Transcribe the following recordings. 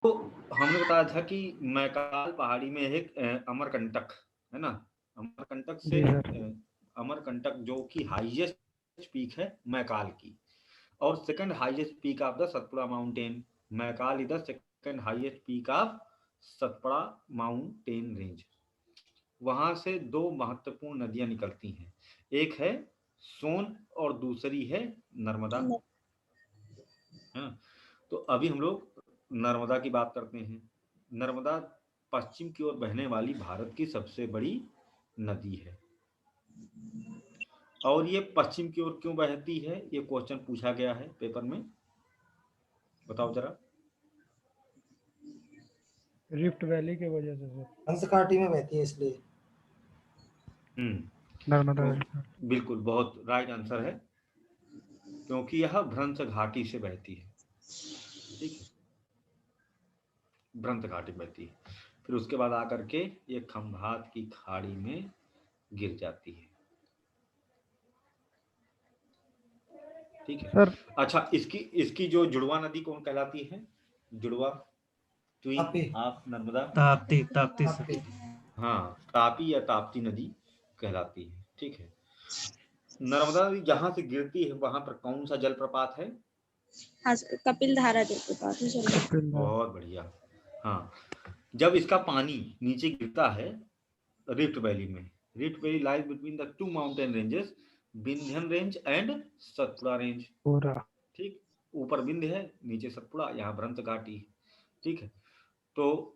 तो हमने बताया था कि मैकाल पहाड़ी में एक अमरकंटक है ना, अमरकंटक से जी सर। अमरकंटक जो कि हाईएस्ट पीक है मैकाल की, और second highest peak of the Satpura mountain. Maikal is the second highest peak of Satpura mountain range. वहां से दो महत्वपूर्ण नदियां निकलती हैं, एक है सोन और दूसरी है नर्मदा, है ना। तो अभी हम लोग नर्मदा की बात करते हैं। नर्मदा पश्चिम की ओर बहने वाली भारत की सबसे बड़ी नदी है। और ये पश्चिम की ओर क्यों बहती है, ये क्वेश्चन पूछा गया है पेपर में, बताओ जरा। रिफ्ट वैली की वजह से सर। हंस घाटी में बहती है इसलिए। नर्मदा तो वैली। बिल्कुल बहुत राइट आंसर है, क्योंकि यह भ्रंश घाटी से बहती है। ठीक है, भ्रंश घाटी बहती है, फिर उसके बाद आकर के ये खंभात की खाड़ी में गिर जाती है। ठीक है सर अच्छा, इसकी इसकी जो जुड़वा नदी कौन कहलाती है, जुड़वा Tapi. Twin of Narmada? Tapti Tapti sir. Tapi. हाँ, तापी या ताप्ती नदी कहलाती है। ठीक है, नर्मदा नदी जहां से गिरती है वहां पर कौन सा जलप्रपात है? हाँ कपिल धारा जलप्रपात है सर। कपिल धारा। बहुत बढ़िया। हाँ, जब इसका पानी नीचे गिरता है रिफ्ट वैली में, rift valley lies between the two mountain ranges, Vindhyan range and Satpura range. पूरा। ठीक, ऊपर विंध्य है, नीचे सतपुड़ा, यहाँ भ्रंश घाटी है। ठीक है, तो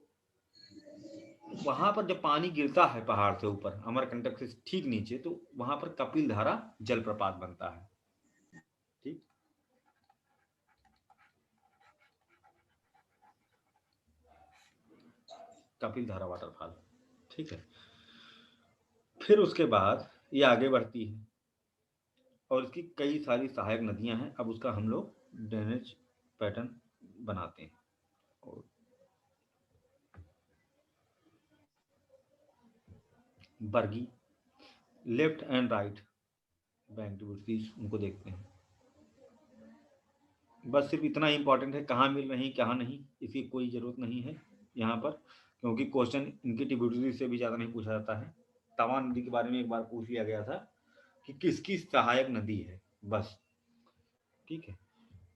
वहां पर जब पानी गिरता है पहाड़ से ऊपर अमरकंटक से ठीक नीचे, तो वहां पर कपिल धारा जलप्रपात बनता है। ठीक, कपिल धारा वाटरफॉल। ठीक है, फिर उसके बाद ये आगे बढ़ती है और इसकी कई सारी सहायक नदियां हैं। अब उसका हम लोग ड्रेनेज पैटर्न बनाते हैं। और Bargi, left and right bank tributaries, उनको देखते हैं। बस सिर्फ इतना इंपॉर्टेंट है, कहाँ मिल रही कहाँ नहीं, इसकी कोई ज़रूरत नहीं है यहाँ पर, क्योंकि क्वेश्चन इनकी ट्रिब्यूटरी से भी ज़्यादा नहीं पूछा जाता है। तवा नदी के बारे में एक बार पूछ लिया गया था कि किसकी सहायक नदी है, बस। ठीक है,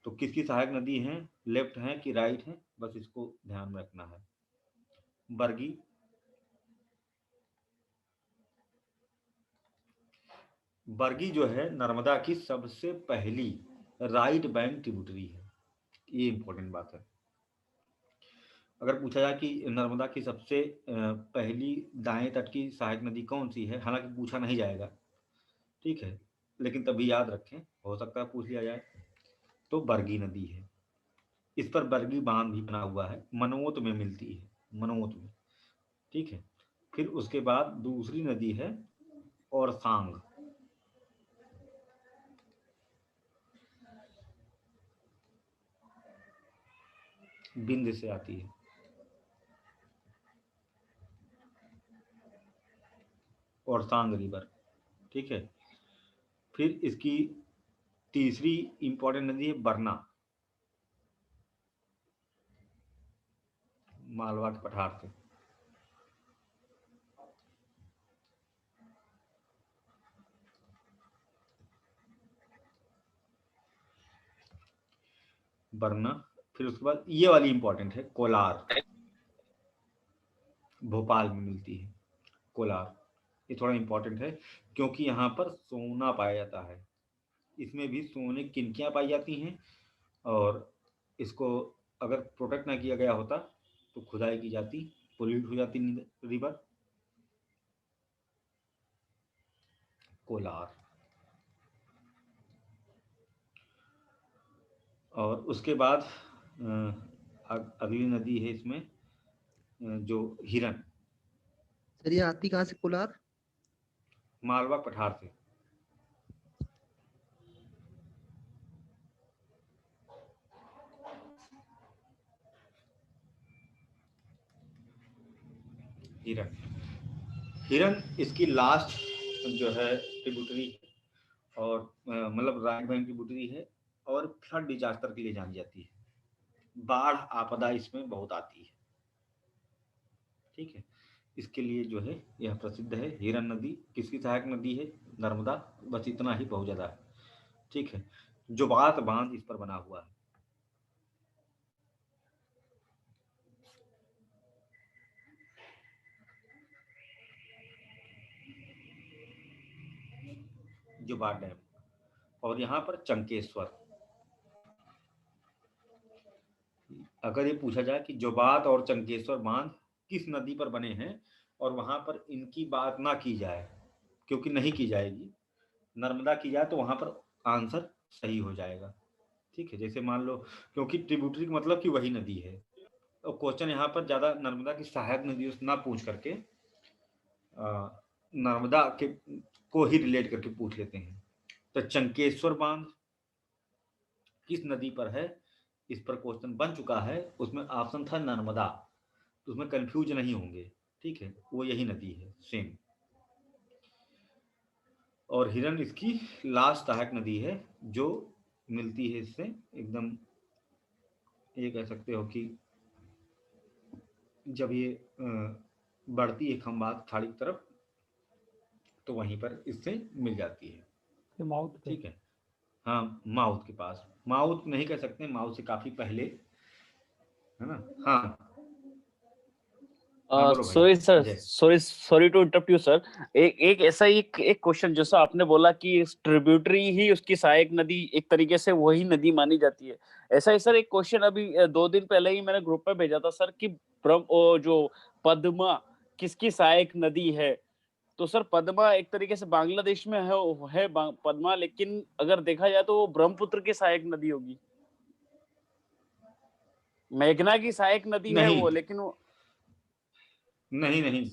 तो किसकी सहायक नदी है, लेफ्ट है कि राइट है, बस इसको ध्यान में रखना है। बरगी, बरगी जो है नर्मदा की सबसे पहली राइट बैंक ट्रिब्यूटरी है, ये इंपॉर्टेंट बात है। अगर पूछा जाए कि नर्मदा की सबसे पहली दाएं तट की सहायक नदी कौन सी है, हालांकि पूछा नहीं जाएगा, ठीक है, लेकिन तभी याद रखें, हो सकता है पूछ लिया जाए, तो बरगी नदी है। इस पर बरगी बांध भी बना हुआ है, मनोत में मिलती है, मनोत में। ठीक है, फिर उसके बाद दूसरी नदी है और सांग, बिंद से आती है। और सांग रिवर। ठीक है, फिर इसकी तीसरी इंपॉर्टेंट नदी है बरना, मालवा के पठार से। बरना, फिर उसके बाद ये वाली इंपॉर्टेंट है कोलार, भोपाल में मिलती है कोलार। ये थोड़ा इंपॉर्टेंट है क्योंकि यहाँ पर सोना पाया जाता है, इसमें भी सोने की किनकियाँ पाई जाती हैं, और इसको अगर प्रोटेक्ट ना किया गया होता तो खुदाई की जाती, पोल्यूट हो जाती रिवर। कोलार, और उसके बाद अगली नदी है इसमें जो हिरन, सर ये आती कहाँ से कोलार? मालवा पठार से। हिरन, हिरन इसकी लास्ट जो है ट्रिब्यूटरी है, और मतलब राइट बैंक ट्रिब्यूटरी है, और फ्लड डिजास्टर के लिए जानी जाती है। बाढ़ आपदा इसमें बहुत आती है। ठीक है, इसके लिए जो है यह प्रसिद्ध है। हिरन नदी किसकी सहायक नदी है? नर्मदा। बस इतना ही बहुत ज्यादा है। ठीक है, जोबात बांध इस पर बना हुआ है। जोबात डैम, और यहाँ पर चंकेश्वर। अगर ये पूछा जाए कि जोबात और चंकेश्वर बांध किस नदी पर बने हैं और वहां पर इनकी बात ना की जाए, क्योंकि नहीं की जाएगी, नर्मदा की जाए, तो वहां पर आंसर सही हो जाएगा। ठीक है, जैसे मान लो, क्योंकि ट्रिब्यूटरी का मतलब कि वही नदी है, और क्वेश्चन यहाँ पर ज्यादा नर्मदा की सहायक नदियों से ना पूछ करके नर्मदा के को ही रिलेट करके पूछ लेते हैं। तो चंकेश्वर बांध किस नदी पर है, इस पर क्वेश्चन बन चुका है। उसमें ऑप्शन था नर्मदा, तो उसमें कंफ्यूज नहीं होंगे। ठीक है, वो यही नदी है सेम। और हिरन इसकी लास्ट सहायक नदी है जो मिलती है इससे एकदम, ये कह सकते हो कि जब ये बढ़ती है खंबात खाड़ी की तरफ, तो वहीं पर इससे मिल जाती है। ये माउथ पे। ठीक है, हाँ, माउथ के पास। माउथ नहीं कह सकते, माउथ से काफी पहले, है ना। हाँ हाँ, बोलो भाई sorry sir, Ajay. Sorry to interrupt you sir. एक ऐसा ही एक क्वेश्चन, जैसा आपने बोला कि ट्रिब्यूटरी ही उसकी सहायक नदी एक तरीके से वही नदी मानी जाती है, ऐसा ही सर एक क्वेश्चन अभी 2 दिन पहले ही मैंने ग्रुप पे भेजा था सर कि जो पद्मा किसकी सहायक नदी है। तो सर पद्मा एक तरीके से बांग्लादेश में है पद्मा, लेकिन अगर देखा जाए तो वो ब्रह्मपुत्र की सहायक नदी होगी। मेघना की सहायक नदी है नहीं वो, लेकिन वो नहीं नहीं,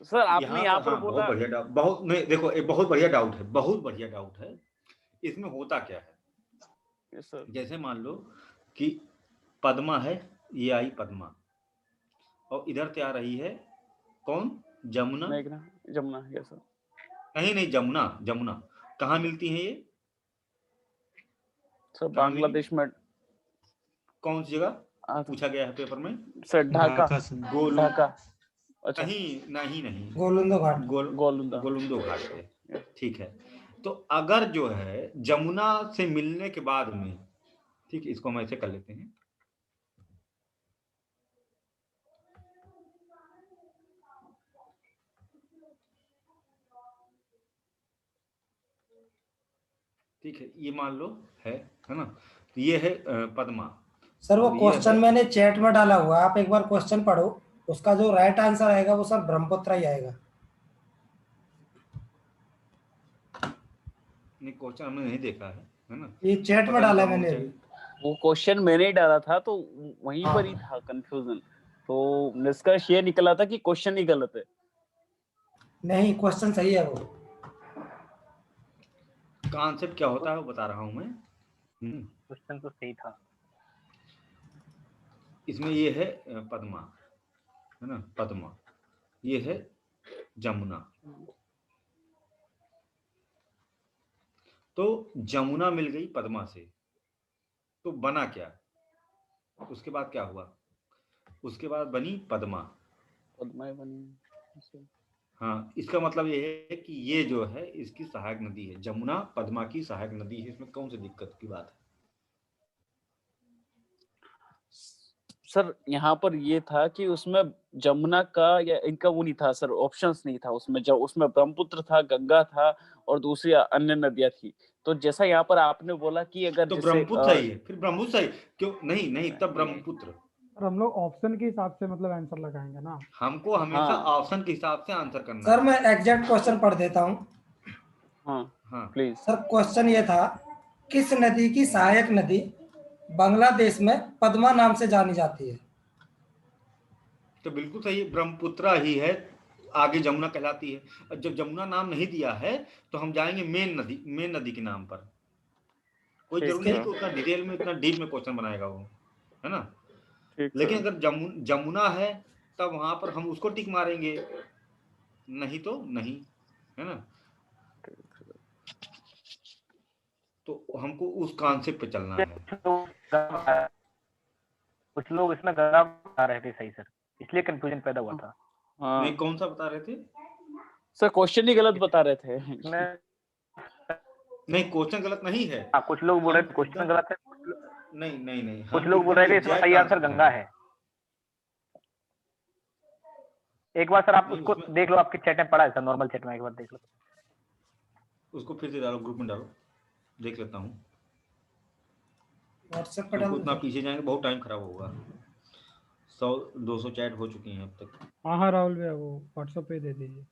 सर आपने यहाँ यहाँ पर, पर हाँ, बहुत बोला। बढ़िया डाउट, बहुत नहीं, देखो एक बहुत बढ़िया डाउट है, बहुत बढ़िया डाउट है। इसमें होता क्या है, यस सर। जैसे मान लो कि पद्मा है, ये आई पद्मा, और इधर से आ रही है कौन? जमुना। मेघना, जमुना, यस सर। नहीं नहीं, जमुना, जमुना कहाँ मिलती है ये? सर कहाँ मिली? बांग्लादेश में। कौन सी जगह आ, पूछा गया है पेपर में? सर ढाका, गोलू, ढाका। अच्छा, नहीं नहीं नहीं, गोलुंदो घाट। गोलुंदा। गोलुंदो घाट पे। ठीक है, तो अगर जो है जमुना से मिलने के बाद में, ठीक, इसको हम ऐसे कर लेते हैं। ठीक है, ये मान लो है ना, तो ये है पद्मा। सर वो और ये क्वेश्चन है, मैंने चैट में डाला हुआ है, आप एक बार क्वेश्चन पढ़ो, उसका जो राइट आंसर आएगा वो सर ब्रह्मपुत्र ही आएगा। नहीं क्वेश्चन हमने नहीं देखा है ना, ये चैट में पता नहीं डाला है कहाँ मैंने होना अभी। चाहिए। वो क्वेश्चन मैंने ही डाला था, तो वहीं हाँ। पर ही था कंफ्यूजन। तो निष्कर्ष ये निकला था कि क्वेश्चन ही गलत है। नहीं, क्वेश्चन सही है वो। कॉन्सेप्ट क्या होता है वो बता रहा हूँ मैं। क्वेश्चन तो सही था। इसमें ये है पद्मा, है ना, पद्मा, ये है जमुना। तो जमुना मिल गई पद्मा से, तो बना क्या? उसके बाद क्या हुआ? उसके बाद बनी पद्मा। पद्मा बनी। हाँ, इसका मतलब ये है कि ये जो है इसकी सहायक नदी है, जमुना पद्मा की सहायक नदी है। इसमें कौन सी दिक्कत की बात है? सर यहाँ पर ये था कि उसमें जमुना का या इनका वो नहीं था सर, ऑप्शंस नहीं था उसमें। जब उसमें ब्रह्मपुत्र था, गंगा था, और दूसरी अन्य नदियां थी। तो जैसा यहाँ पर आपने बोला कि अगर तो जैसे ब्रह्मपुत्र सही है, फिर ब्रह्मपुत्र सही क्यों नहीं? नहीं, तब ब्रह्मपुत्र। और हम लोग ऑप्शन के हिसाब से मतलब आंसर लगाएंगे ना। हमको हमेशा हाँ ऑप्शन के हिसाब से आंसर करना सर है। मैं एग्जैक्ट क्वेश्चन पढ़ देता हूँ। हाँ हाँ, प्लीज। सर क्वेश्चन ये था, किस नदी की सहायक नदी बांग्लादेश में पद्मा नाम से जानी जाती है? तो बिल्कुल सही, ब्रह्मपुत्र ही है, आगे जमुना कहलाती है। और जब जमुना नाम नहीं दिया है तो हम जाएंगे मेन नदी के नाम पर। कोई ठीक जरूरी नहीं है, कि उतना डिटेल में, इतना डीप में क्वेश्चन बनाएगा वो, है ना। ठीक लेकिन सर। अगर जमुना है तब वहां पर हम उसको टिक मारेंगे, नहीं तो नहीं, है ना। तो हमको उस कॉन्सेप्ट पे चलना है। कुछ लोग इसमें गंगा बता रहे थे सही सर, इसलिए कंफ्यूजन पैदा हुआ था। हाँ नहीं, कौन सा बता रहे थे? सर, क्वेश्चन ही गलत बता रहे थे। इसमें नहीं, क्वेश्चन गलत नहीं है। हाँ, कुछ लोग बोल रहे थे हम क्वेश्चन एकदम गलत है, नहीं नहीं नहीं, कुछ हम लोग बोल एकदम रहे थे इसमें एग्जैक्ट सही आंसर आंसर गंगा देंगे। है। एक बार सर आप नहीं, उसको उसमें देख लो, आपके चैट में पड़ा है सर, नॉर्मल चैट में एक बार देख लो। उसको फिर से डालो, ग्रुप में डालो, देख लेता हूँ। व्हाट्सएप पर क्योंकि डाल उतना दो। पीछे जाएंगे बहुत टाइम खराब होगा। 100-200 चैट हो चुकी हैं अब तक। हाँ हाँ राहुल भैया, वो व्हाट्सएप पे दे दीजिए।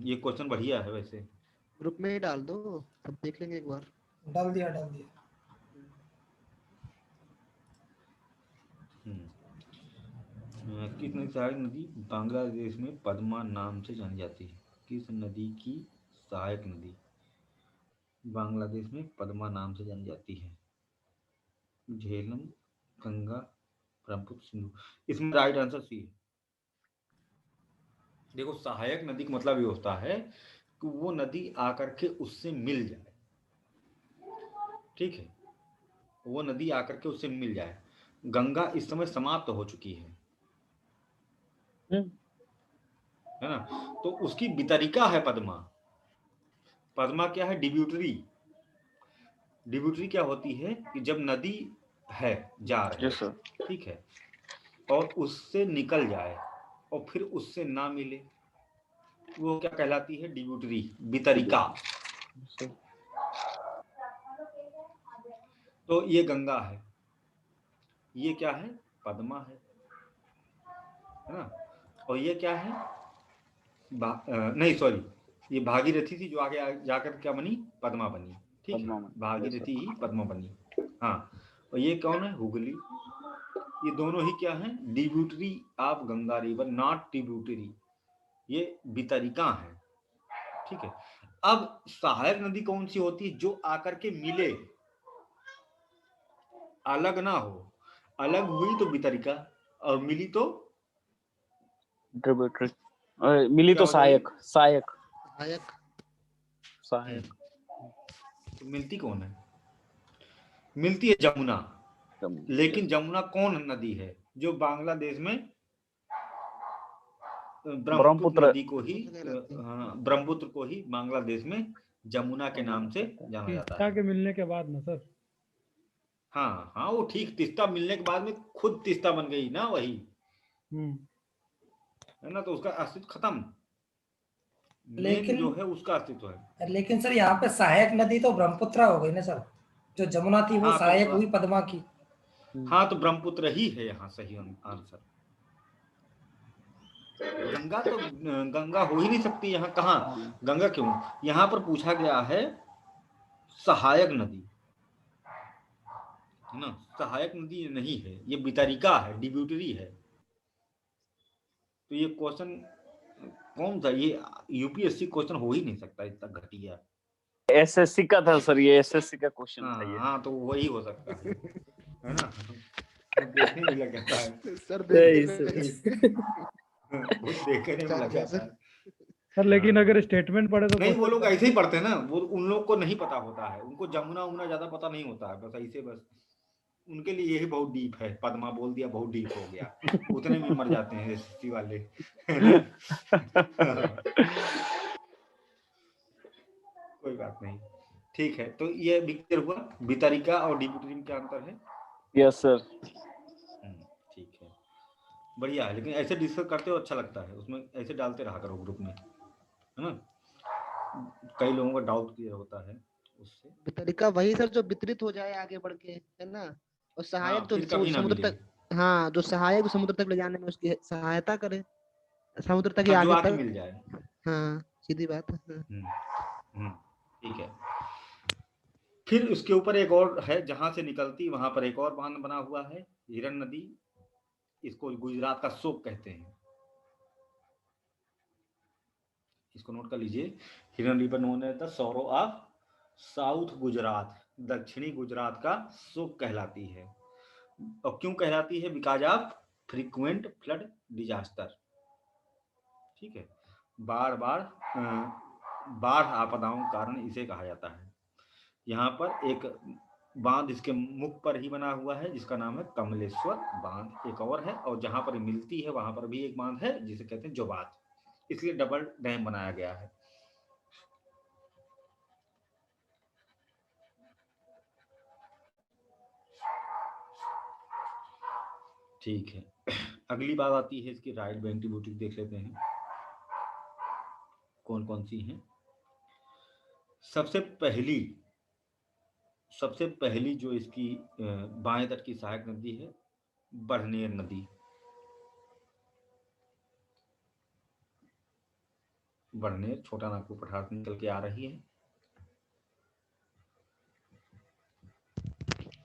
ये क्वेश्चन बढ़िया है वैसे। ग्रुप में ही डाल दो, सब देख लेंगे एक बार। डाल दिया डाल दिया। किस नदी सहायक नदी बांग्लादेश में पद्मा नाम से जानी जाती है? किस नदी की सहायक नदी बांग्लादेश में पद्मा नाम से जानी जाती है? झेलम, गंगा, ब्रह्मपुत्र, सिंधु। इसमें राइट आंसर सी है। देखो, सहायक नदी का मतलब ये होता है कि वो नदी आकर के उससे मिल जाए। ठीक है, वो नदी आकर के उससे मिल जाए। गंगा इस समय समाप्त हो चुकी है ना? तो उसकी वितरिका है पद्मा। पद्मा क्या है? डिब्यूटरी। डिब्यूटरी क्या होती है कि जब नदी है, जा रही यस है, सर। ठीक है, और उससे निकल जाए और फिर उससे ना मिले, वो क्या कहलाती है? डिब्यूटरी, वितरिका। तो ये गंगा है, ये क्या है? पद्मा है ना? और ये क्या है? नहीं सॉरी, ये भागीरथी थी जो आगे जाकर क्या बनी? पद्मा बनी। ठीक है, भागीरथी ही पद्मा बनी। हाँ, और ये कौन है? हुगली। ये दोनों ही क्या है? Distributary of Ganga river, not tributary. ये वितरिका है। ठीक है, अब सहायक नदी कौन सी होती है? जो आकर के मिले, अलग ना हो। अलग हुई तो वितरिका, और मिली तो ट्रिब्यूटरी, मिली क्या तो हो जाएगी? सहायक। सहायक सहायक। सहायक। तो मिलती कौन है? मिलती है जमुना। लेकिन जमुना कौन नदी है? जो बांग्लादेश में ब्रह्मपुत्र नदी को ही, ब्रह्मपुत्र को ही बांग्लादेश में जमुना के नाम से जाना जाता तीस्ता है। के मिलने के बाद ना सर। हाँ हाँ, वो ठीक, तीस्ता मिलने के बाद में खुद तीस्ता बन गई ना, वही है ना? तो उसका अस्तित्व खत्म। मेन जो है उसका अस्तित्व है। लेकिन सर यहाँ पे सहायक नदी तो ब्रह्मपुत्र हो गई ना सर, जो जमुना थी वो हाँ, सहायक तो हुई पद्मा की। हाँ, तो ब्रह्मपुत्र ही है यहाँ सही आंसर। गंगा तो गंगा हो ही नहीं सकती यहाँ। कहाँ गंगा? क्यों? यहाँ पर पूछा गया है सहायक नदी, है ना? सहायक नदी नहीं है, ये वितरिका है, डिब्यूटरी है। तो ये क्वेश्चन कौन सा? ये यूपीएससी क्वेश्चन हो ही नहीं सकता इतना घटिया। एसएससी का था सर, ये एसएससी का क्वेश्चन था ये। हाँ, तो वही हो सकता है ना? देखने में लग जाता है सर खुद देखने में लग जाता है। सर लेकिन अगर स्टेटमेंट पढ़े तो नहीं, वो लोग क्वेश्चन ऐसे ही पढ़ते हैं ना, वो उन लोग को नहीं पता होता है, उनको जमुना उमुना ज्यादा पता नहीं होता है, बस ऐसे, बस उनके लिए यही बहुत डीप है। पद्मा बोल दिया, बहुत डीप हो गया, उतने में मर जाते हैं एसएससी वाले। कोई बात नहीं, ठीक है। तो ये भी क्लियर हुआ, वितरिका और डिब्यूटरी में क्या अंतर है? Yes sir. ठीक है, बढ़िया है। लेकिन ऐसे डिस्कस करते हो अच्छा लगता है, उसमें ऐसे डालते रहा करो ग्रुप में, है ना? कई लोगों का डाउट क्लियर होता है उससे। वितरिका वही सर जो वितरित हो जाए आगे बढ़ के, है ना? और सहायक हाँ, जो फिर कभी ना समुद्र मिले। तक, हाँ, जो सहायक समुद्र तक ले जाने में उसकी सहायता करे, समुद्र तक हाँ, या जो आगे आके तक। मिल जाए। हाँ, सीधी बात है। ठीक है। फिर उसके ऊपर एक और है, जहां से निकलती वहां पर एक और बांध बना हुआ है, हिरन नदी। इसको गुजरात का शोक कहते हैं। इसको नोट कर लीजिए। Hiran river known as the sorrow of south Gujarat, दक्षिणी गुजरात का शोक कहलाती है। और क्यों कहलाती है? Because of frequent flood disaster. ठीक है, बाढ़ आपदाओं के कारण इसे कहा जाता है। यहाँ पर एक बांध इसके मुख पर ही बना हुआ है जिसका नाम है कमलेश्वर बांध। एक और है, और जहां पर मिलती है वहां पर भी एक बांध है जिसे कहते हैं जोबात, इसलिए डबल डैम बनाया गया है। ठीक है, अगली बात आती है इसकी राइट बैंक ट्रिब्यूटरी। देख लेते हैं कौन कौन सी हैं। सबसे पहली जो इसकी बाएं तट की सहायक नदी है, बढ़नेर नदी। बढ़नेर छोटा नागपुर पठार से निकल के आ रही है।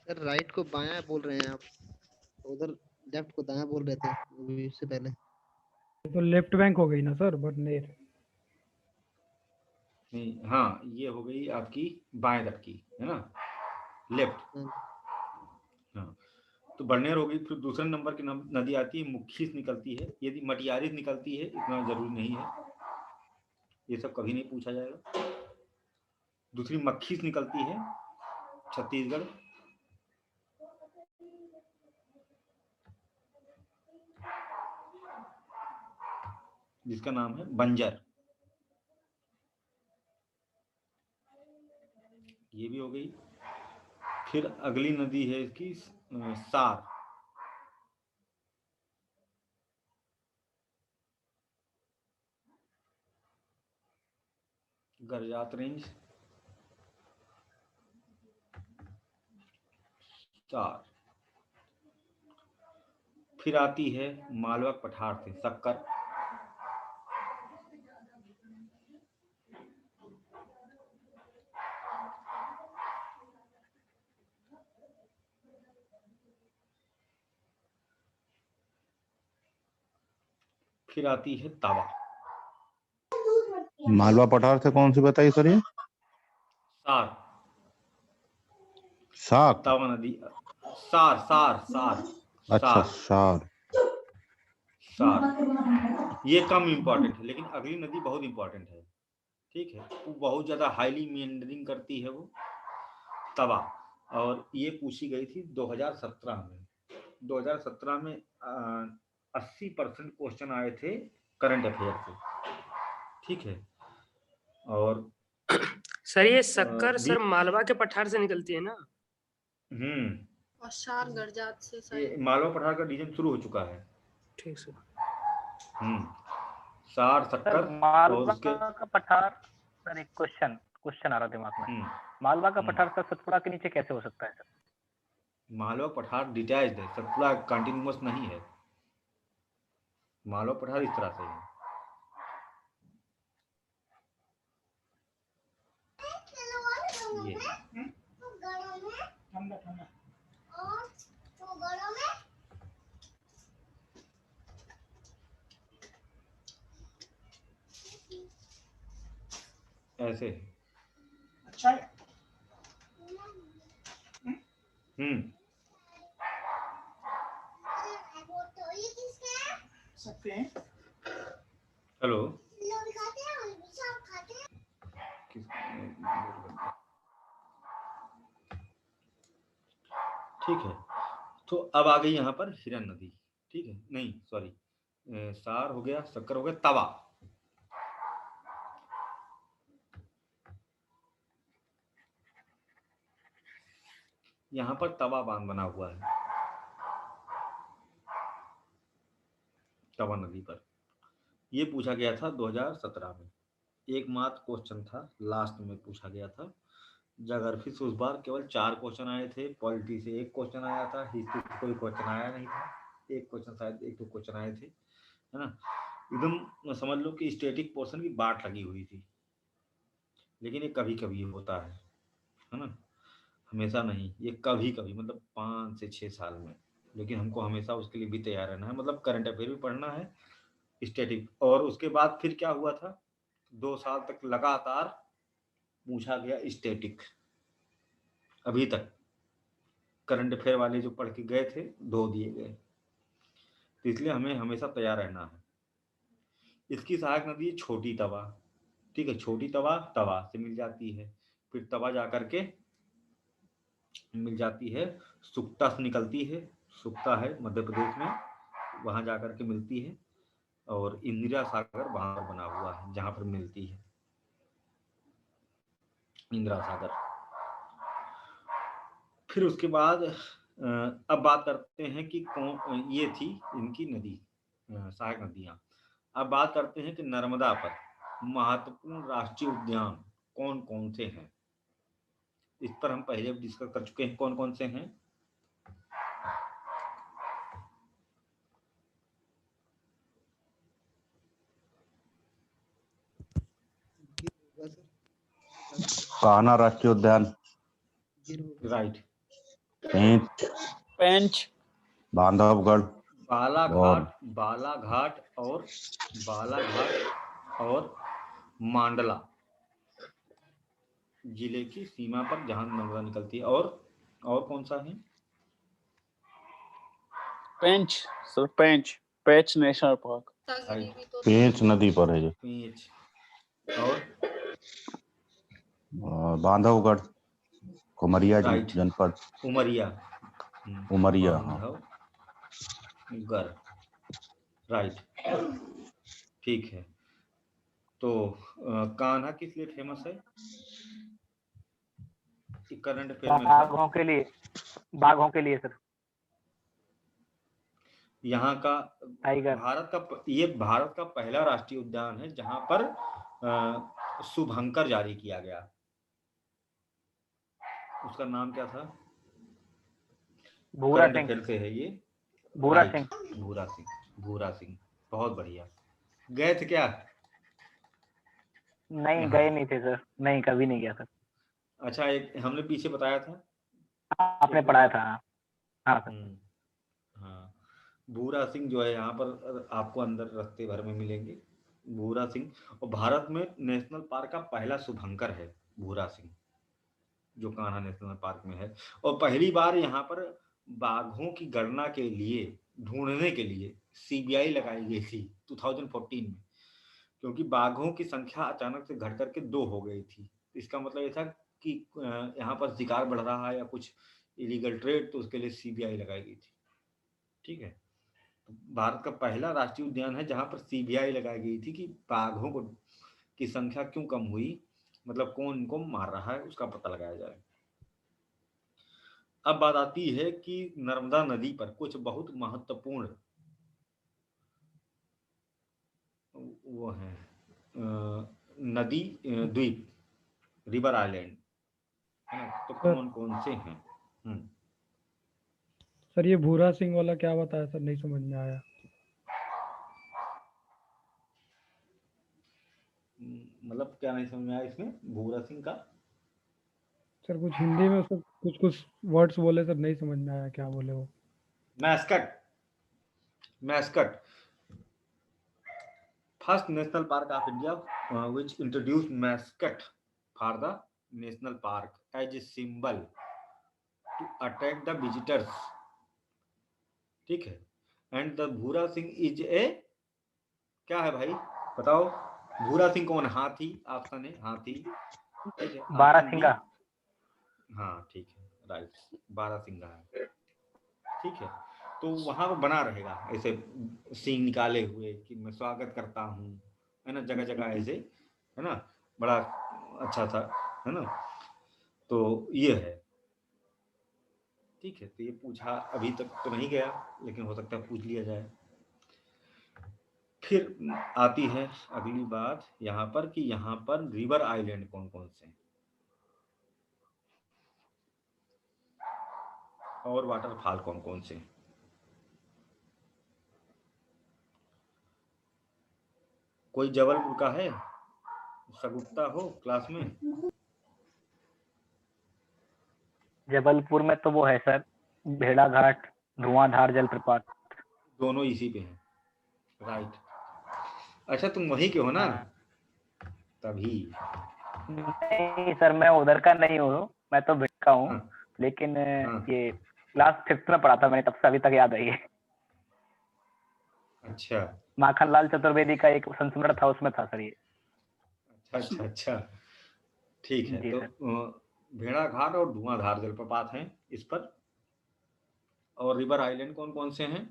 सर राइट को बायां बोल रहे हैं आप, उधर लेफ्ट को दायां बोल रहे थे अभी इससे पहले। तो लेफ्ट बैंक हो गई ना सर, बढ़नेर। नहीं, हाँ ये हो गई आपकी बाएं तट की, है ना, लेफ्ट। हाँ, तो बढ़नेर हो गई। फिर दूसरे नंबर की नदी आती है मुखी निकलती है। यदि मटियारी निकलती है इतना जरूरी नहीं है, ये सब कभी नहीं पूछा जाएगा। दूसरी मक्खी निकलती है छत्तीसगढ़। जिसका नाम है बंजर, ये भी हो गई। फिर अगली नदी है इसकी सार। गरजात रेंज, सार। फिर आती है मालवा पठार से सक्कर। फिर आती है तवा। मालवा पठार से कौन सी बताई सर ये? सार, साक। तवा नदी, सार सार सार अच्छा, सार सार। सार। ये कम इंपॉर्टेंट है, लेकिन अगली नदी बहुत इंपॉर्टेंट है। ठीक है, वो बहुत ज्यादा हाईली मीएंडरिंग करती है वो, तवा। और ये पूछी गई थी 2017 में। 2017 में 80% क्वेश्चन आए थे करंट अफेयर से। ठीक है, और सर ये सक्कर सर मालवा के पठार से निकलती है ना? और सार गरजात से ये मालवा पठार का रीजन शुरू हो चुका है। ठीक सर। सार सक्कर और मालवा उसके का पठार। सर एक क्वेश्चन आ रहा दिमाग में। मालवा का पठार सर सतपुड़ा के नीचे कैसे हो सकता है सर? मालवा पठार डिटैच्ड है, सतपुड़ा कंटिन्यूअस नहीं है। मालवा पठार इस तरह से है। ये ऐसे है। अच्छा, सकते हैं। हेलो, ठीक है, तो अब आ गई यहाँ पर हिरन नदी। ठीक है, नहीं सॉरी, सार हो गया, सक्कर हो गया, तवा। यहाँ पर तवा बांध बना हुआ है तवा नदी पर। ये पूछा गया था 2017 में, एकमात्र क्वेश्चन था, लास्ट में पूछा गया था। ज्योग्राफी से उस बार केवल 4 क्वेश्चन आए थे, पॉलिटी से 1 क्वेश्चन आया था, हिस्ट्री से कोई क्वेश्चन आया नहीं था। एक क्वेश्चन शायद 1-2 क्वेश्चन आए थे, है ना। एकदम समझ लो कि स्टैटिक पोर्शन की बाट लगी हुई थी। लेकिन ये कभी कभी होता है ना, हमेशा नहीं। ये कभी कभी मतलब 5 से 6 साल में, लेकिन हमको हमेशा उसके लिए भी तैयार रहना है। मतलब करंट अफेयर भी पढ़ना है, स्टैटिक। और उसके बाद फिर क्या हुआ था, 2 साल तक लगातार पूछा गया स्टैटिक। अभी तक करंट अफेयर वाले जो पढ़ के गए थे 2 दिए गए, तो इसलिए हमें हमेशा तैयार रहना है। इसकी सहायक नदी है छोटी तवा। ठीक है, छोटी तवा तवा से मिल जाती है, फिर तवा जा करके मिल जाती है, सुक्ता से निकलती है, सुक्ता है मध्य प्रदेश में, वहां जाकर के मिलती है, और इंदिरा सागर वहां पर बना हुआ है जहां पर मिलती है इंदिरा सागर। फिर उसके बाद अब बात करते हैं कि कौन ये थी इनकी नदी, सहायक नदियां। अब बात करते हैं कि नर्मदा पर महत्वपूर्ण राष्ट्रीय उद्यान कौन कौन से हैं। इस पर हम पहले डिस्कस कर चुके हैं कौन कौन से हैं। कान्हा राष्ट्रीय उद्यान, राइट, पेंच, पेंच, बांधवगढ़, बालाघाट और मांडला जिले की सीमा पर जहां नर्मदा निकलती है। और कौन सा है? पेंच सर, पेंच नेशनल पार्क। रत्नागिरी भी तो पेंच नदी पर है जो। पेंच और बांधवगढ़, उमरिया राइट, जनपद, उमरिया, उमरिया, हाँ। बांधवगढ़, राइट, ठीक है। तो कान्हा किस लिए फेमस है? करंट अफेयर में था। बाघों के लिए सर। यहाँ का टाइगर। भारत का पहला राष्ट्रीय उद्यान है जहां पर शुभंकर जारी किया गया। उसका नाम क्या था? भूरा करंट सिंह। अफेयर से है ये। भूरा राइट, सिंह। भूरा सिंह, बहुत बढ़िया। गए थे क्या? नहीं, गए नहीं थे सर, नहीं कभी नहीं गया सर। अच्छा, एक हमने पीछे बताया था, आपने पढ़ाया था। हाँ सर। हाँ, भूरा सिंह जो है यहाँ पर आपको अंदर रास्ते भर में मिलेंगे। भूरा सिंह, और भारत में नेशनल पार्क का पहला शुभंकर है भूरा सिंह, जो कान्हा नेशनल पार्क में है। और पहली बार यहाँ पर बाघों की गणना के लिए, ढूंढने के लिए सीबीआई लगाई गई थी 2014 में, क्योंकि बाघों की संख्या अचानक से घट करके 2 हो गई थी। इसका मतलब ये था कि यहाँ पर शिकार बढ़ रहा है या कुछ इलीगल ट्रेड, तो उसके लिए सीबीआई लगाई गई थी। ठीक है, तो भारत का पहला राष्ट्रीय उद्यान है जहां पर सीबीआई लगाई गई थी कि बाघों को की संख्या क्यों कम हुई, मतलब कौन इनको मार रहा है उसका पता लगाया जाए। अब बात आती है कि नर्मदा नदी पर कुछ बहुत महत्वपूर्ण वो है नदी द्वीप, रिवर आइलैंड, है ना, तो कौन कौन से हैं? सर ये भूरा सिंह वाला क्या बताया सर, नहीं समझ में आया। मतलब क्या नहीं समझ में आया इसमें भूरा सिंह का? सर कुछ हिंदी में सर कुछ वर्ड्स बोले सर, नहीं समझ में आया क्या बोले वो। Mascot, first national park of India which introduced mascot for the national park as a symbol to attract the visitors. ठीक है, एंड द भूरा सिंह इज ए, क्या है भाई बताओ? भूरा सिंह कौन? हाथी, ऑप्शन है हाथी। ठीक है, बारहसिंगा। हाँ ठीक है, राइट, बारहसिंगा है। ठीक है, तो वहां पर बना रहेगा ऐसे सिंह निकाले हुए कि मैं स्वागत करता हूँ, है ना, जगह जगह ऐसे, है ना, बड़ा अच्छा था, है ना। तो ये है, ठीक है। तो ये पूछा अभी तक तो नहीं गया, लेकिन हो सकता है पूछ लिया जाए। फिर आती है अगली बात यहाँ पर कि यहाँ पर रिवर आइलैंड कौन कौन से हैं और वाटरफॉल कौन कौन से हैं। कोई जबलपुर का है? सगुप्ता हो क्लास में? जबलपुर में तो वो है सर, भेड़ाघाट, धुआंधार जलप्रपात। दोनों इसी पे हैं, राइट। अच्छा, तुम वहीं के हो ना? तभी नहीं सर, मैं उधर का नहीं हूँ, मैं तो भिड़ का हूँ। लेकिन ये क्लास 5th में पढ़ा था मैंने, तब से अभी तक याद है ये। अच्छा, माखनलाल चतुर्वेदी का एक संस्मरण था, उसमें था सर ये। अच्छा, ठीक है। तो भेड़ाघाट और धुआंधार जलप्रपात हैं इस पर। और रिवर आइलैंड कौन कौन से हैं?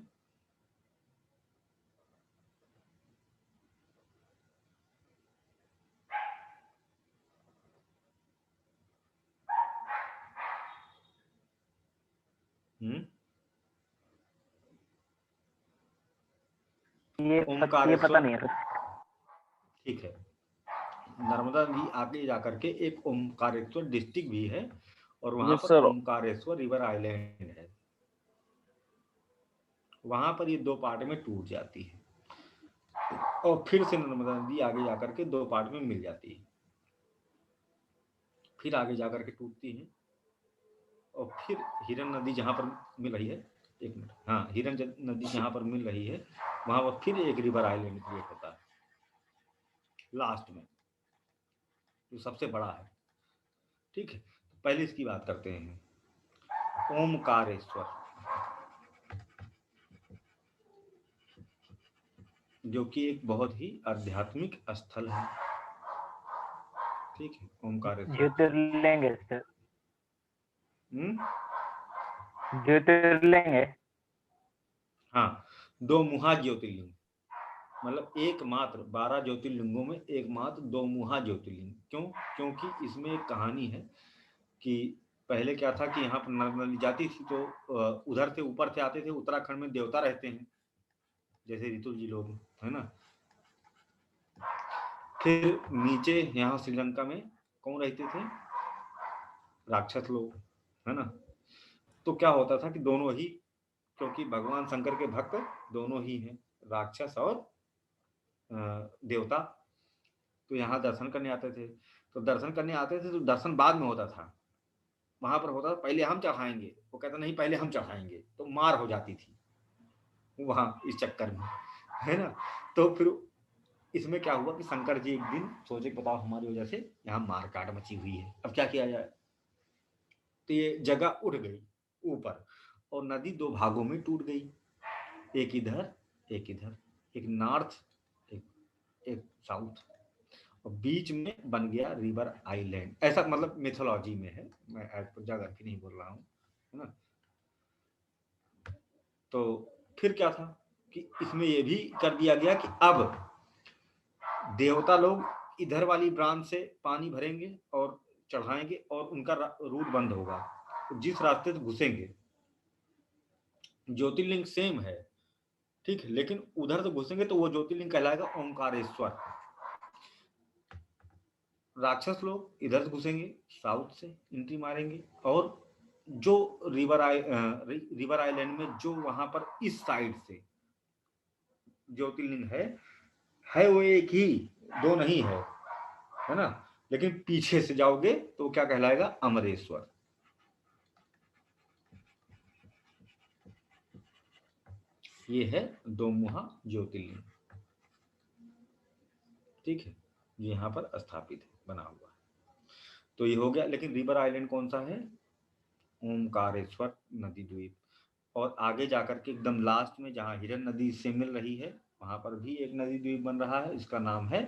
ये पता नहीं है। ठीक है, नर्मदा नदी आगे जाकर के एक ओमकारेश्वर डिस्ट्रिक्ट भी है और वहां पर ओमकारेश्वर रिवर आइलैंड है। वहां पर ये दो पार्ट में टूट जाती है और फिर से नर्मदा नदी आगे जाकर के दो पार्ट में मिल जाती है, फिर आगे जाकर के टूटती है और फिर हिरन नदी जहां पर मिल रही है, एक मिनट, हाँ, हिरन नदी जहां पर मिल रही है वहां पर फिर एक रिवर आइलैंड क्रिएट होता है लास्ट में, जो सबसे बड़ा है। ठीक है, पहले इसकी बात करते हैं। ओमकारेश्वर, जो कि एक बहुत ही आध्यात्मिक स्थल है। ठीक है, ओमकारेश्वर ज्योतिर्लिंग है सर। ज्योतिर्लिंग है। हाँ, दो मुहा ज्योतिर्लिंग, मतलब एकमात्र 12 ज्योतिर्लिंगों में एकमात्र दो मुहा ज्योतिर्लिंग। क्यों? क्योंकि इसमें एक कहानी है कि पहले क्या था कि यहाँ पर नर्मदा नदी जाती थी तो उधर से ऊपर से आते थे। उत्तराखंड में देवता रहते हैं जैसे ऋतु जी लोग, है ना। फिर नीचे यहाँ श्रीलंका में कौन रहते थे? राक्षस लोग, है ना। तो क्या होता था कि दोनों ही, क्योंकि भगवान शंकर के भक्त दोनों ही हैं, राक्षस और देवता, तो यहाँ दर्शन करने आते थे। तो दर्शन करने आते थे तो दर्शन बाद में होता था, वहां पर होता था पहले हम चढ़ाएंगे, वो कहता नहीं पहले हम चढ़ाएंगे, तो मार हो जाती थी वहां इस चक्कर में, है ना। तो फिर इसमें क्या हुआ कि शंकर जी एक दिन सोचे बताओ हमारी वजह से यहाँ मार काट मची हुई है, अब क्या किया जाए। तो ये जगह उठ गई ऊपर और नदी दो भागों में टूट गई, एक इधर एक इधर, एक नॉर्थ एक साउथ, और बीच में बन गया रिवर आइलैंड। ऐसा मतलब मिथोलॉजी में है, मैं एज पर जाकर के नहीं बोल रहा हूँ, है ना। तो फिर क्या था कि इसमें ये भी कर दिया गया कि अब देवता लोग इधर वाली ब्रांच से पानी भरेंगे और चढ़ाएंगे और उनका रूट बंद होगा, तो जिस रास्ते से घुसेंगे ज्योतिर्लिंग सेम है, ठीक है, लेकिन उधर से घुसेंगे तो वो ज्योतिर्लिंग कहलाएगा ओमकारेश्वर। राक्षस लोग इधर से घुसेंगे, साउथ से एंट्री मारेंगे, और जो रिवर आइलैंड में जो वहां पर इस साइड से ज्योतिर्लिंग है वो एक ही, दो नहीं है ना। लेकिन पीछे से जाओगे तो क्या कहलाएगा? अमरेश्वर। ये है दो मुहा ज्योतिर्लिंग, ठीक है, ये यहाँ पर स्थापित है, बना हुआ है। तो ये हो गया। लेकिन रिवर आइलैंड कौन सा है? ओमकारेश्वर नदी द्वीप। और आगे जाकर के एकदम लास्ट में जहाँ हिरन नदी से मिल रही है वहां पर भी एक नदी द्वीप बन रहा है, इसका नाम है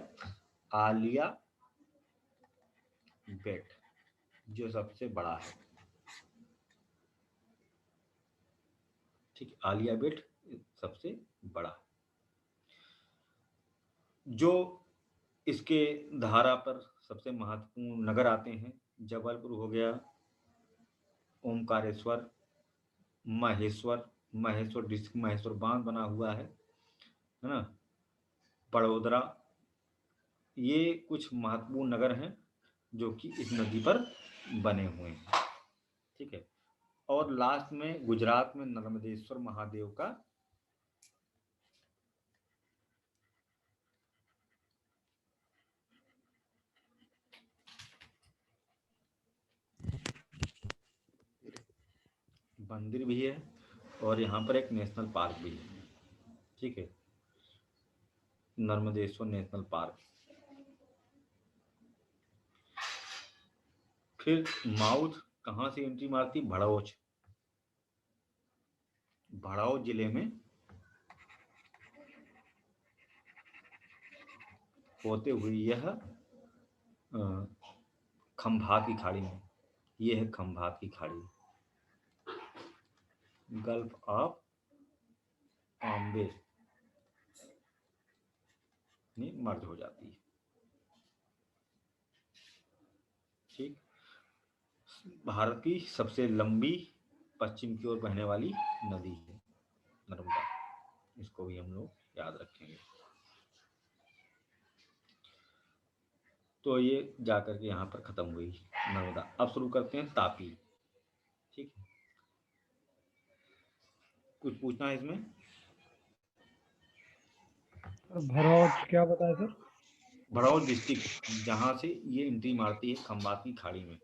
आलिया बेट, जो सबसे बड़ा है। ठीक, आलिया बेट सबसे बड़ा है। जो इसके धारा पर सबसे महत्वपूर्ण नगर आते हैं, जबलपुर हो गया, ओमकारेश्वर, महेश्वर डिस्ट्रिक्ट महेश्वर बांध बना हुआ है ना, बड़ोदरा, ये कुछ महत्वपूर्ण नगर हैं जो कि इस नदी पर बने हुए हैं। ठीक है, और लास्ट में गुजरात में नर्मदेश्वर महादेव का मंदिर भी है और यहाँ पर एक नेशनल पार्क भी है। ठीक है, नर्मदेश्वर नेशनल पार्क। फिर माउथ कहाँ से एंट्री मारती? भड़ौच, भड़ौच जिले में होते हुए यह खंभा की खाड़ी में ये है खंभात की खाड़ी, गल्फ ऑफ बॉम्बे में मर्ज हो जाती है। ठीक, भारत की सबसे लंबी पश्चिम की ओर बहने वाली नदी है नर्मदा, इसको भी हम लोग याद रखेंगे। तो ये जाकर के यहाँ पर खत्म हुई नर्मदा। अब शुरू करते हैं तापी। ठीक है, कुछ पूछना है इसमें? भरौच क्या बताया सर? भरौच डिस्ट्रिक्ट, जहाँ से ये एंट्री मारती है खंभात की खाड़ी में।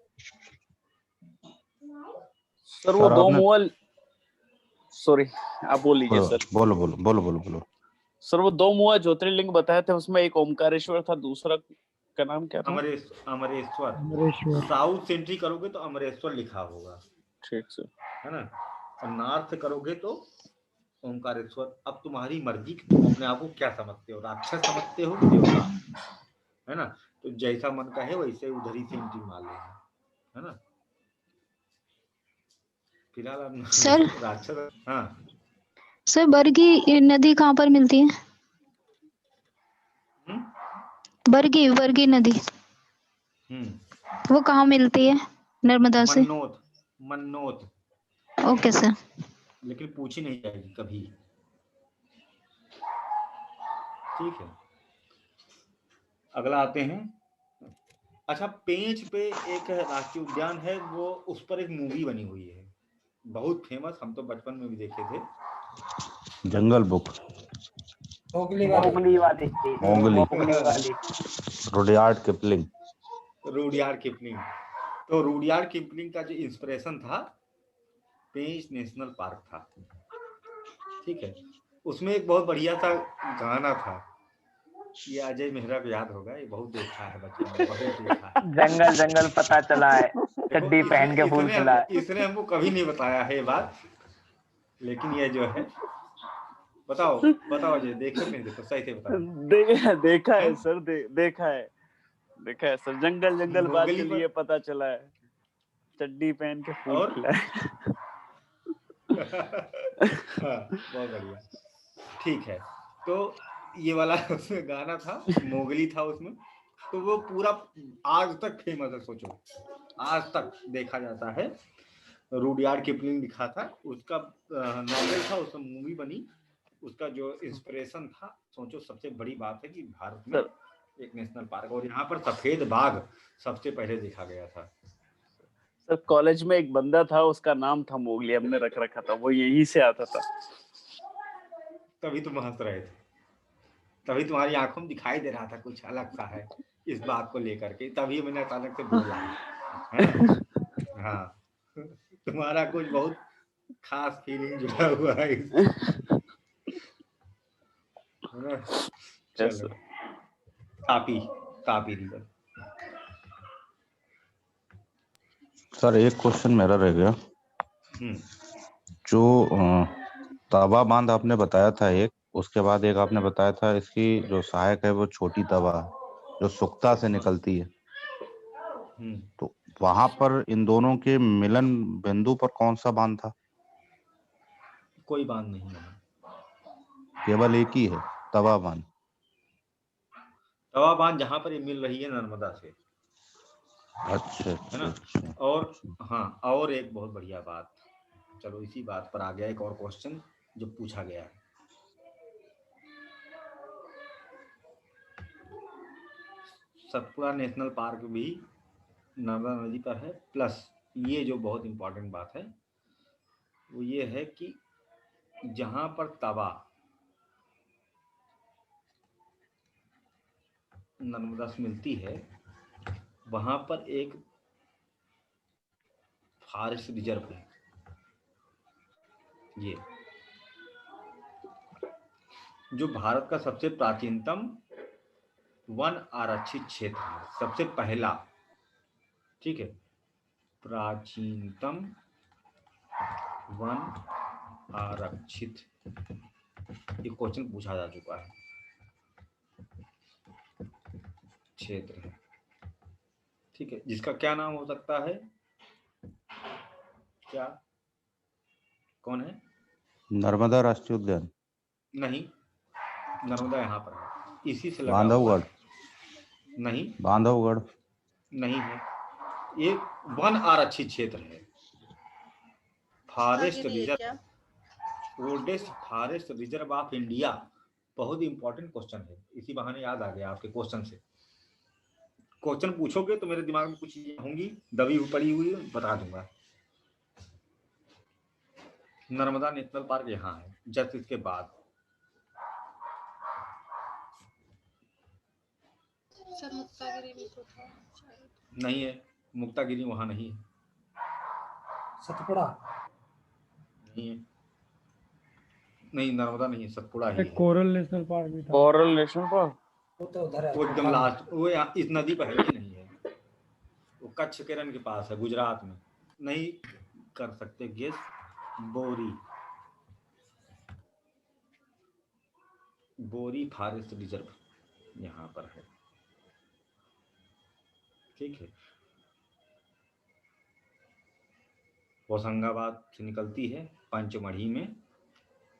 सर वो दो मुअल, सॉरी आप बोल लीजिए सर। बोलो बोलो बोलो बोलो बोलो। सर वो दो मुआ ज्योतिर्लिंग बताए थे, उसमें एक ओमकारेश्वर था, दूसरा का नाम क्या था? अमरेश्वर। साउथ से एंट्री करोगे तो अमरेश्वर लिखा होगा। ठीक सर, है ना, और नॉर्थ करोगे तो ओमकारेश्वर। अब तुम्हारी मर्जी कि तुम अपने आप को क्या समझते हो, राक्षस समझते हो कि देवता, है ना? तो जैसा मन कहे वैसे उधर ही से एंट्री मार लेना, है ना? फिलहाल सर राक्षस। हाँ सर, बरगी नदी कहाँ पर मिलती है? बरगी बरगी नदी वो कहाँ मिलती है नर्मदा से? मन्नोत, मन्नोत। Okay sir. लेकिन पूछी नहीं जाएगी कभी। ठीक है, अगला आते हैं। अच्छा, पेंच पे एक राष्ट्रीय उद्यान है, वो उस पर एक मूवी बनी हुई है, बहुत फेमस, हम तो बचपन में भी देखे थे। जंगल बुक, मोगली वाली रुडयार्ड किपलिंग। Rudyard Kipling. तो रुडयार्ड किपलिंग का जो इंस्पिरेशन था पेंच नेशनल पार्क था। ठीक है, उसमें एक बहुत बढ़िया सा गाना था, ये अजय मेहरा को याद होगा, ये बहुत देखा है बच्चों ने, बहुत देखा है। जंगल जंगल पता चला है, चड्डी पहन के फूल खिला है। इसने हमको कभी नहीं बताया है ये बात, लेकिन ये जो है, बताओ बताओ अजय, देखो नहीं देखो, सही से बताओ। देखा है सर, देखा है सर, जंगल जंगल बात के लिए पता चला है, चड्डी पहन के फूल खिला है। बहुत बढ़िया। ठीक है, तो ये वाला उसमें गाना था, मोगली था उसमें, तो वो पूरा आज तक फेमस है। सोचो, आज तक देखा जाता है। रुडयार्ड किपलिंग लिखा था, उसका नॉवेल था, उसमें मूवी बनी, उसका जो इंस्पिरेशन था। सोचो, सबसे बड़ी बात है कि भारत में एक नेशनल पार्क, और यहाँ पर सफेद बाघ सबसे पहले देखा गया था। सर कॉलेज में एक बंदा था, उसका नाम था मोगली, हमने रख रखा था, वो यहीं से आता था। तभी तुम हंस रहे थे, तभी तुम्हारी आंखों में दिखाई दे रहा था कुछ अलग सा है इस बात को लेकर के, तभी मैंने अचानक से बोला है। हाँ, तुम्हारा कुछ बहुत खास फीलिंग जुड़ा हुआ है ना? चलो, तापी, तापी रिवर। सर एक क्वेश्चन मेरा रह गया, जो तवा बांध आपने बताया था एक, उसके बाद एक आपने बताया था इसकी जो सहायक है वो छोटी तवा जो सुक्ता से निकलती है, तो वहां पर इन दोनों के मिलन बिंदु पर कौन सा बांध था? कोई बांध नहीं है, केवल एक ही है, तवा बांध। तवा बांध जहां पर ये मिल रही है नर्मदा से। अच्छा है ना? और हाँ, और एक बहुत बढ़िया बात, चलो इसी बात पर आ गया एक और क्वेश्चन जो पूछा गया है। सतपुड़ा नेशनल पार्क भी नर्मदा नदी पर है, प्लस ये जो बहुत इंपॉर्टेंट बात है वो ये है कि जहां पर तवा नर्मदा से मिलती है वहां पर एक फॉरेस्ट रिजर्व है। ये जो भारत का सबसे प्राचीनतम वन आरक्षित क्षेत्र है, सबसे पहला। ठीक है, प्राचीनतम वन आरक्षित, ये क्वेश्चन पूछा जा चुका है, क्षेत्र है। ठीक है, जिसका क्या नाम हो सकता है? क्या कौन है? नर्मदा राष्ट्रीय उद्यान नहीं, नर्मदा यहाँ पर है, इसी से लगा हुआ बांधवगढ़ नहीं, बांधवगढ़ नहीं है, ये वन आरक्षित क्षेत्र है, फॉरेस्ट मुक्तागिरी है रिजर्व, क्या? Oldest forest reserve of India. बहुत इंपॉर्टेंट क्वेश्चन है, इसी बहाने याद आ गया आपके क्वेश्चन से। क्वेश्चन पूछोगे तो मेरे दिमाग में कुछ चीजें होंगी दबी हुई पड़ी हुई, बता दूंगा। नर्मदा नेशनल पार्क यहाँ है, जस्ट इसके बाद। सर मुक्तागिरी भी तो था शायद। नहीं है, मुक्तागिरी वहां नहीं है। सतपुड़ा नहीं है, नहीं नर्मदा नहीं है, सतपुड़ा ही है। कोरल नेशनल पार्क भी था। कोरल नेशनल पार्क वो तो उधर है, वो एकदम लास्ट, वो यहाँ इस नदी पर है ही नहीं है, वो कच्छ के रन के पास है, गुजरात में। नहीं कर सकते गेस। बोरी, बोरी फॉरेस्ट रिजर्व यहाँ पर है, ठीक है। होशंगाबाद से निकलती है पंचमढ़ी में,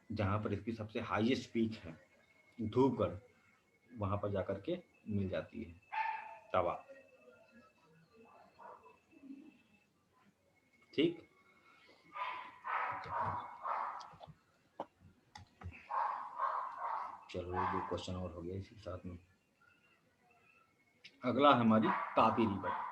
जहाँ पर इसकी सबसे हाईएस्ट पीक है धूपगढ़, वहां पर जाकर के मिल जाती है तवा, ठीक। चलो दो क्वेश्चन और हो गया इसी साथ में। अगला है हमारी तापी रिवर।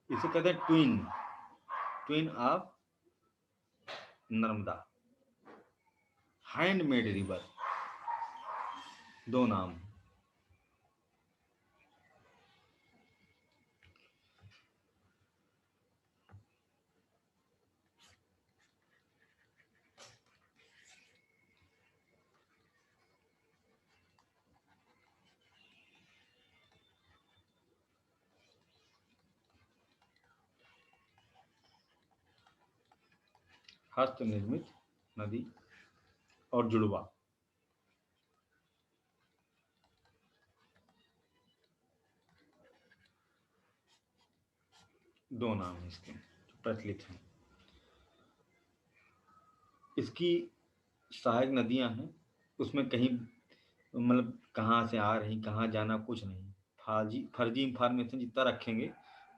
इसे कहते हैं twin, twin of Narmada, handmade river, दो नाम। हस्त निर्मित नदी और जुड़वा, दो नाम हैं इसके प्रचलित हैं। इसकी सहायक नदियां हैं, उसमें कहीं मतलब कहाँ से आ रही, कहाँ जाना, कुछ नहीं। फर्जी इंफॉर्मेशन जितना रखेंगे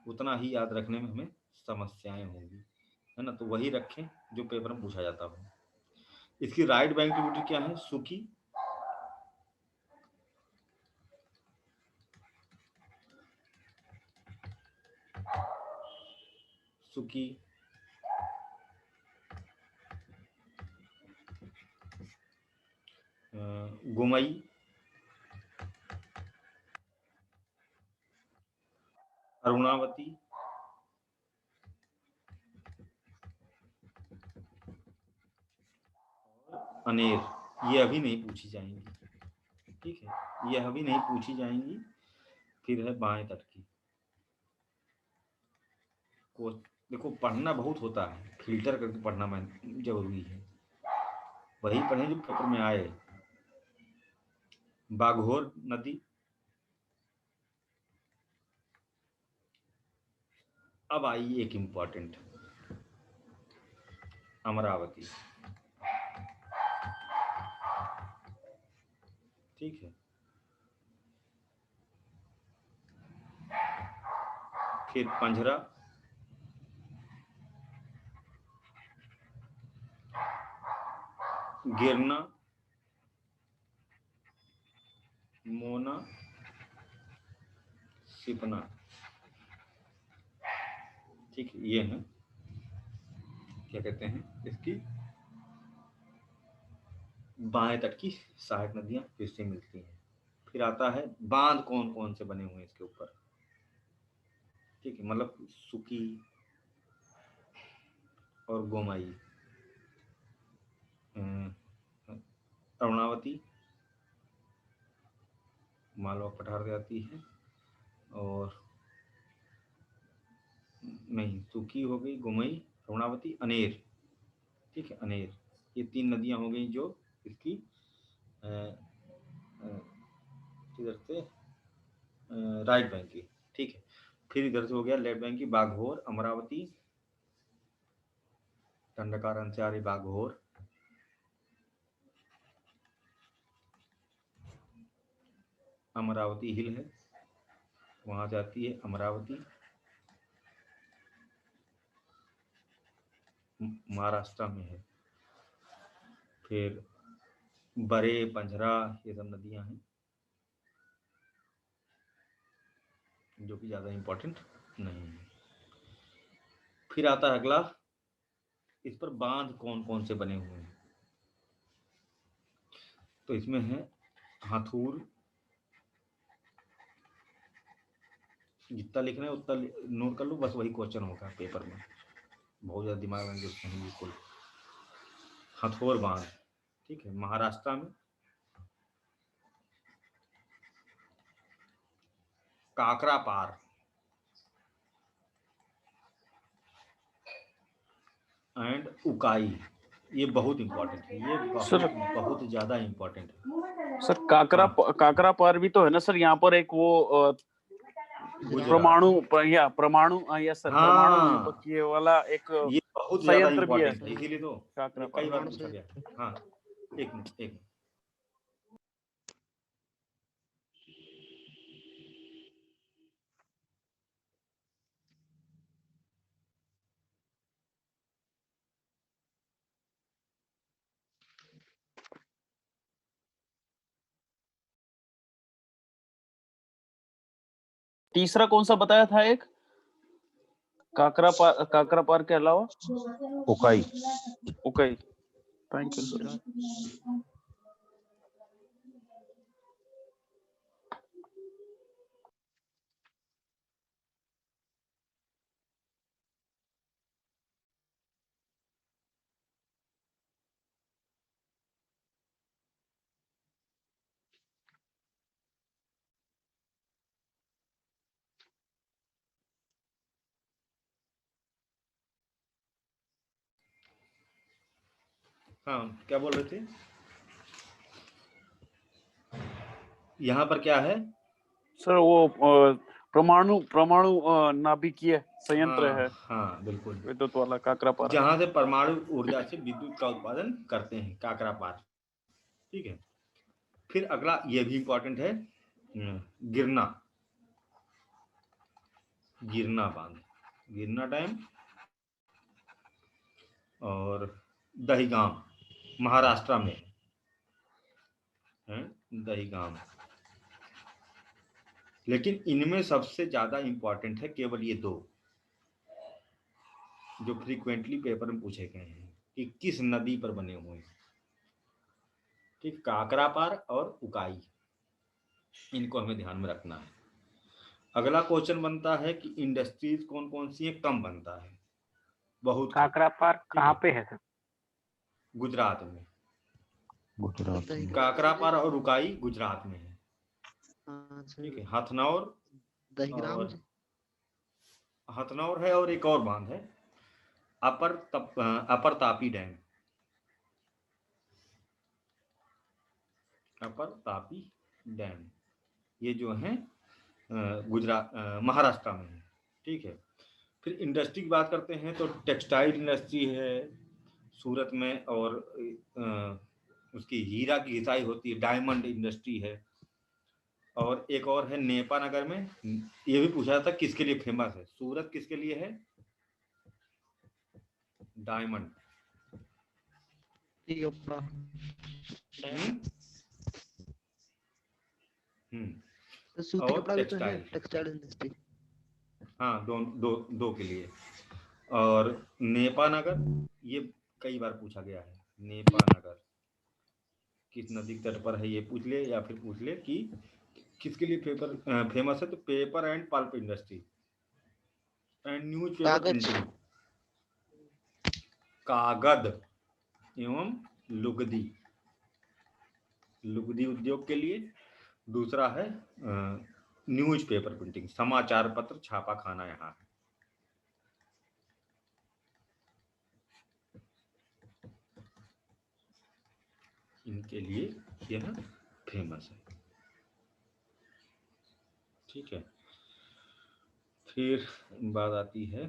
उतना ही याद रखने में हमें समस्याएं होंगी, है ना। तो वही रखें जो पेपर में पूछा जाता हो। इसकी राइट बैंक ट्रिब्यूटरी क्या है? सुकी, सुकी, गोमई, अरुणावती, अनेर। ये अभी नहीं पूछी जाएंगी, ठीक है, ये अभी नहीं पूछी जाएंगी। फिर है बाएं तट की। को देखो पढ़ना बहुत होता है, फिल्टर करके पढ़ना जरूरी है, वही पढ़ें जो पेपर में आए। बाघोर नदी, अब आई एक इंपॉर्टेंट, अमरावती, ठीक है। फिर पंजरा, गिरना, मोना, सिपना, ठीक है। ये है क्या कहते हैं इसकी बाएं तट की सहायक नदियां किससे मिलती हैं। फिर आता है बांध कौन कौन से बने हुए हैं इसके ऊपर, ठीक है, मतलब सुकी और गोमाई, अरुणावती मालवा पठार से आती है, और नहीं सुकी हो गई, गोमई, अरुणावती, अनेर, ठीक है, अनेर, ये 3 नदियां हो गई जो इसकी इधर से राइट बैंक की, ठीक है। फिर इधर से हो गया लेफ्ट बैंक की बाघोर, अमरावती, दंडकार अंशारी बाघोर, अमरावती हिल है, वहां से आती है अमरावती, महाराष्ट्र में है। फिर बरे, पंजरा, ये सब नदियां हैं जो कि ज्यादा इंपॉर्टेंट नहीं है। फिर आता है अगला, इस पर बांध कौन कौन से बने हुए हैं, तो इसमें है हाथूर, जितना लिखना है उतना नोट कर लो, बस वही क्वेश्चन होगा पेपर में, बहुत ज्यादा दिमाग में यूज नहीं बिल्कुल। हथौर बांध, ठीक है, महाराष्ट्र में। काकरा पार एंड उकाई, ये बहुत इंपॉर्टेंट है, ये बहुत ज्यादा इंपॉर्टेंट है सर। काकरा पार भी तो है ना सर, यहाँ पर एक वो परमाणु या सर परमाणु ये वाला एक ये बहुत ज्यादा इंपॉर्टेंट है, इसीलिए तो कई बार पूछा गया। हाँ, एक मिनट। तीसरा कौन सा बताया था एक, काकरा पार के अलावा? उकाई। Thank you sir. हाँ, क्या बोल रहे थे? यहाँ पर क्या है सर? वो परमाणु नाभिकीय संयंत्र है। हाँ बिल्कुल, विद्युत वाला काकरा पार, जहां से परमाणु ऊर्जा से विद्युत का उत्पादन करते हैं, काकरा पार, ठीक है। फिर अगला ये भी इंपॉर्टेंट है, गिरना बांध, गिरना डैम, और दहीगाम महाराष्ट्र में है, दहीगाम। लेकिन इनमें सबसे ज्यादा इंपॉर्टेंट है केवल ये 2 जो फ्रीक्वेंटली पेपर में पूछे गए हैं कि किस नदी पर बने हुए हैं, ठीक, काकरा पार और उकाई, इनको हमें ध्यान में रखना है। अगला क्वेश्चन बनता है कि इंडस्ट्रीज कौन कौन सी है, कम बनता है बहुत। काकरा पार कहाँ पे है सर? गुजरात में। काकरा पार और उकाई गुजरात में है, ठीक है। हथनौर है, और एक और बांध है अपर तापी डैम, ये जो है गुजरात महाराष्ट्र में है, ठीक है। फिर इंडस्ट्री की बात करते हैं तो टेक्सटाइल इंडस्ट्री है सूरत में, और उसकी हीरा की घिसाई होती है, डायमंड इंडस्ट्री है, और एक और है नेपा नगर में। ये भी पूछा था किसके लिए फेमस है, सूरत किसके लिए है, डायमंड, और टेक्सटाइल इंडस्ट्री, हाँ, दो के लिए। और नेपा नगर ये कई बार पूछा गया है, नेपा नगर किस नदी तट पर है, ये पूछ ले, या फिर पूछ ले कि किसके लिए पेपर फेमस है? तो paper and pulp industry and news paper printing, कागज एवं लुगदी उद्योग के लिए। दूसरा है न्यूज पेपर प्रिंटिंग, समाचार पत्र छापा खाना यहाँ है। इनके लिए यह फेमस है। ठीक है, फिर बात आती है,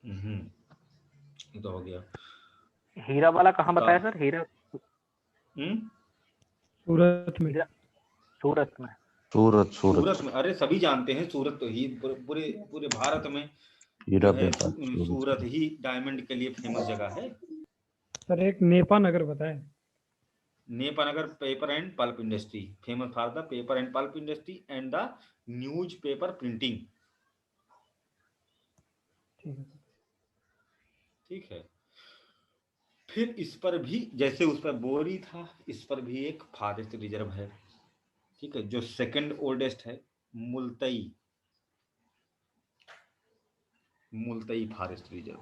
ये तो हो गया। हीरा वाला कहाँ बताया सर? हीरा सूरत में। सूरत में। सूरत में, अरे सभी जानते हैं सूरत तो ही पूरे भारत में हीरा है, सूरत ही डायमंड के लिए फेमस जगह है। सर एक नेपा नगर बताए। Nipah Nagar paper and pulp industry, famous for the paper and pulp industry and the news paper printing. ठीक है, फिर इस पर भी जैसे उस पर बोरी था, इस पर भी एक फॉरेस्ट रिजर्व है। ठीक है, जो सेकंड ओल्डेस्ट है, मुल्तई फॉरेस्ट रिजर्व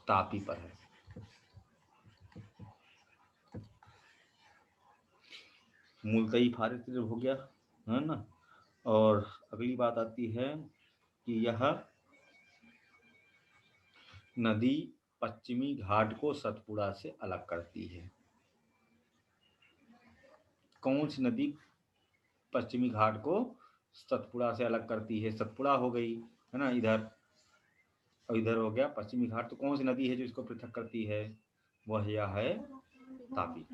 तापी पर है। मुल्तई फॉरेस्ट रिजर्व हो गया है ना। और अगली बात आती है कि यह नदी पश्चिमी घाट को सतपुड़ा से अलग करती है। कौन सी नदी पश्चिमी घाट को सतपुड़ा से अलग करती है? सतपुड़ा हो गई है ना इधर, और इधर हो गया पश्चिमी घाट। तो कौन सी नदी है जो इसको पृथक करती है? वह यह है तापी।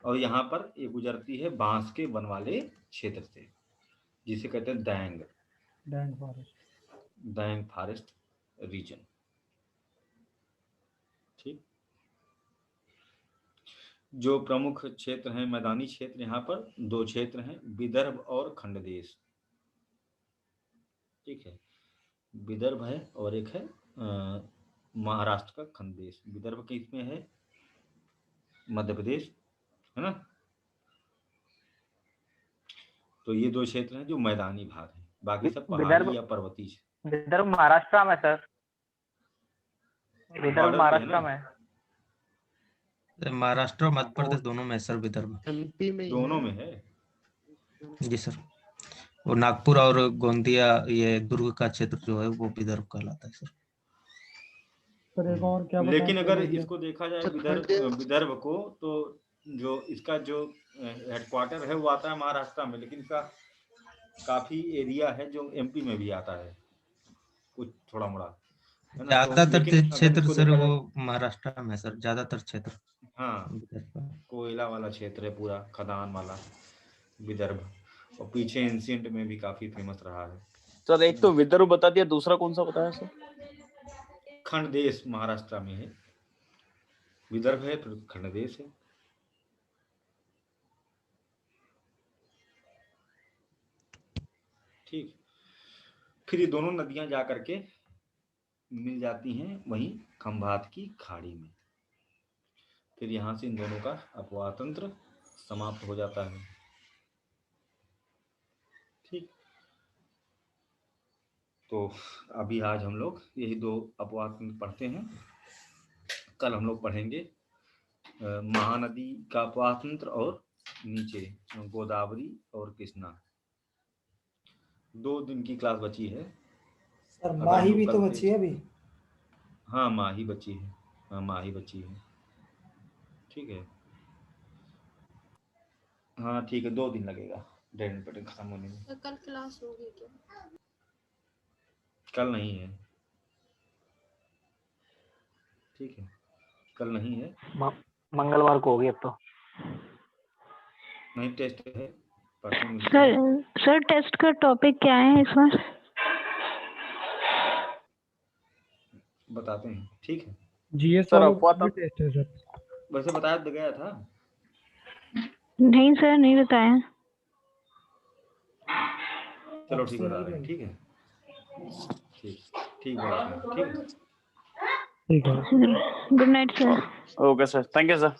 और यहाँ पर ये गुजरती है बांस के वन वाले क्षेत्र से, जिसे कहते हैं दैंग फॉरेस्ट रीजन। ठीक, जो प्रमुख क्षेत्र हैं मैदानी क्षेत्र, यहाँ पर दो क्षेत्र हैं, विदर्भ और खंडदेश। ठीक है, विदर्भ है और एक है महाराष्ट्र का खंडदेश। विदर्भ के इसमें है मध्य प्रदेश, है ना। तो ये दो क्षेत्र हैं जो मैदानी भाग है, बाकी सब पहाड़ी या पर्वतीय। विदर्भ महाराष्ट्र में सर, विदर्भ महाराष्ट्र में। महाराष्ट्र और मध्य प्रदेश दोनों में सर, विदर्भ एमपी में दोनों में है जी सर। वो नागपुर और गोंदिया, ये दुर्ग का क्षेत्र जो है वो विदर्भ कहलाता है सर। एक और क्या लेकिन अगर इसको देखा जाए विदर्भ को, तो जो इसका जो हेडक्वार्टर है वो आता है महाराष्ट्र में, लेकिन इसका काफी एरिया है जो एमपी में भी आता है, कुछ थोड़ा मोड़ा। ज्यादातर क्षेत्र सर वो महाराष्ट्र में सर, ज्यादातर क्षेत्र। हाँ, कोयला वाला क्षेत्र है पूरा, खदान वाला विदर्भ। और पीछे एंशिएंट में भी काफी फेमस रहा है सर। एक तो विदर्भ बता दिया, दूसरा कौन सा बताया सर? खंडदेश महाराष्ट्र में है, विदर्भ है फिर खंडदेश है। ठीक, फिर ये दोनों नदियां जा करके मिल जाती हैं वहीं खंभात की खाड़ी में। फिर यहाँ से इन दोनों का अपवाह तंत्र समाप्त हो जाता है। ठीक, तो अभी आज हम लोग यही दो अपवाह तंत्र पढ़ते हैं। कल हम लोग पढ़ेंगे महानदी का अपवाह तंत्र और नीचे गोदावरी और कृष्णा। 2 दिन की क्लास बची है सर। माही भी तो बची है अभी। हाँ, माही बची है। हाँ, माही बची है। ठीक है, हाँ ठीक है, 2 दिन लगेगा डेढ़ पटे खत्म होने में। तो कल क्लास होगी क्या? कल नहीं है। ठीक है, कल नहीं है, मंगलवार को होगी अब तो। नहीं, टेस्ट है परसों। सर टेस्ट का टॉपिक क्या है इस बार? बताते हैं, ठीक है। जीएस सर वाला टेस्ट है सर। वैसे बताया तो गया था। नहीं सर, नहीं बताया। चलो ठीक बता रहे हैं, ठीक है, ठीक बता रहे हैं, ठीक है। Good night sir. Okay sir, thank you sir.